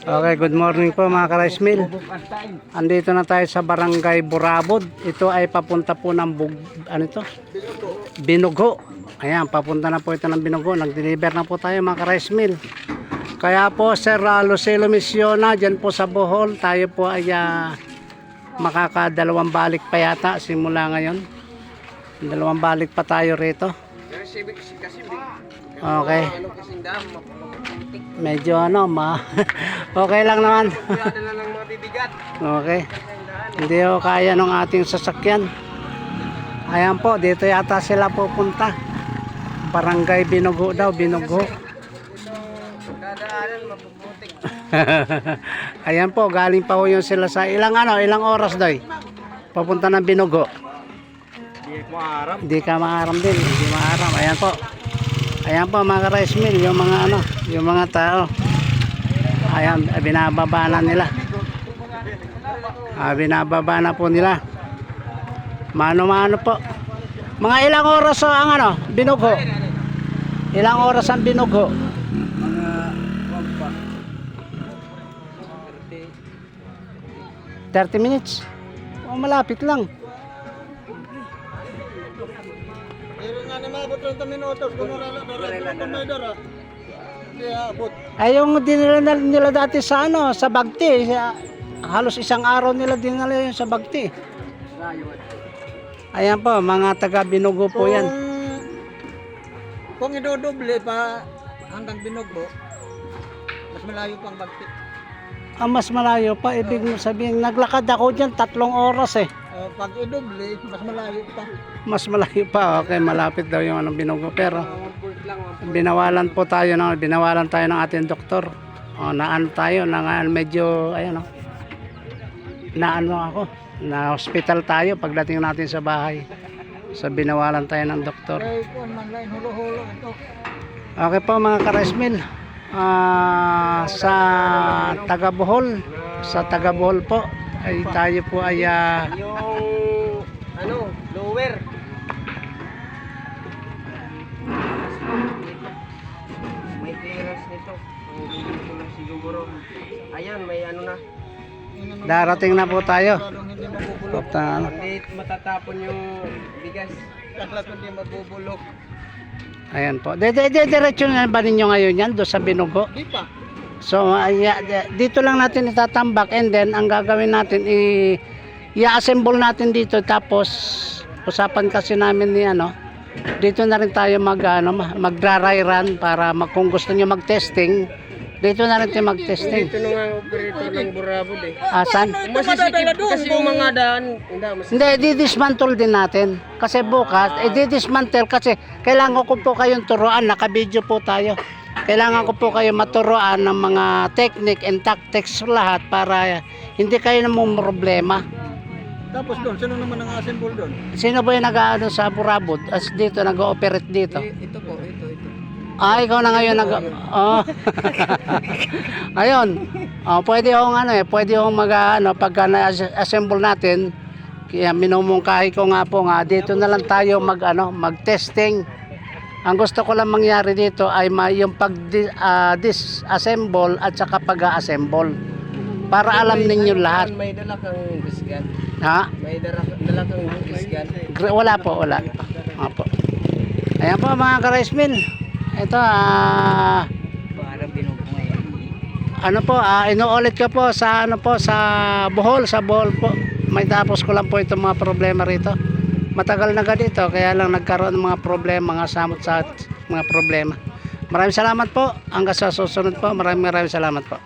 Okay, good morning po mga ka-rice mill. Andito na tayo sa Barangay Burabod. Ito ay papunta po ng Binugho. Ayan, papunta na po ito ng Binugho. Nag-deliver na po tayo mga ka-rice mill. Kaya po Sir Lucelo Misiona, dyan po sa Bohol, tayo po ay makakadalawang balik pa yata simula ngayon. Dalawang balik pa tayo rito. Okay. Medyo okay lang naman. Okay. Hindi ko kaya ng ating sasakyan. Ayan po, dito yata sila pupunta. Barangay Binugho daw, Binugho. Ayan po, galing pa po yung sila sa ilang oras daw. Papunta ng Binugho. Hindi ka maaram din, hindi maaram. Ayan po. Ayan po mga rice mill, yung mga tao. Ayan, binababa na nila. Binababa na po nila. Mano-mano po. Mga ilang oras ang Binugho? Ilang oras ang Binugho? Mga 30 minutes. Malapit lang. Ay yung dinala nila dati sa sa Bagti, halos isang araw nila dinala yun sa Bagti. Ayan po, mga taga Binugho po yan. Kung idodoble pa hanggang Binugho, mas malayo pang Bagti. Mas malayo pa, ibig sabihin naglakad ako dyan 3 oras eh. Pag idoble, mas malayo pa. Mas malayo pa, okay, malapit daw yung Binugho, pero binawalan tayo ng ating doktor. Medyo na hospital tayo pagdating natin sa bahay. So binawalan tayo ng doktor. Okay po mga ka-rice mill, sa taga Bohol po ay tayo po ay yung lower may clearance nito. Siguro ayan, may na darating na po tayo. Hindi matatapon yung bigas. Hindi mabubulok. Ayan po. Diretso na ba ninyo ngayon yan doon sa Binugho? Di pa. So dito lang natin itatambak, and then ang gagawin natin i-assemble natin dito, tapos usapan kasi namin ni dito na rin tayo mag-dry run para kung gusto niyo mag-testing, dito na rin tayo mag-testing. Dito na nga operator ng Burabod eh. Asan? Masisikip kasi yung mga daan. Hindi, di-dismantle din natin. Kasi bukas, di-dismantle kasi kailangan ko po kayong turuan, naka-video po tayo. Kailangan ko po kayo maturuan ng mga technique and tactics lahat para hindi kayo namang problema. Tapos doon, sino naman ang assemble doon? Sino ba yung nag-aano sa Burabod? As dito, nag-ooperate dito? Ito po, ito. Ikaw na ngayon ayun. Pwede hong pagka na-assemble natin, kaya minumungkahi ko nga po dito na lang tayo mag-testing. Ang gusto ko lang mangyari dito ay yung disassemble at saka pag-assemble. Para alam ninyo lahat. May dala kang disgan. Ha? May dala kang disgan. Wala po. Opo. Ayan po mga ka-rice mill. Ito inuulit ko po sa sa Bohol, po. May tapos ko lang po itong mga problema rito. Matagal na dito, kaya lang nagkaroon ng mga problema, mga samot sa mga problema. Maraming salamat po. Hanggang sa susunod po. Maraming salamat po.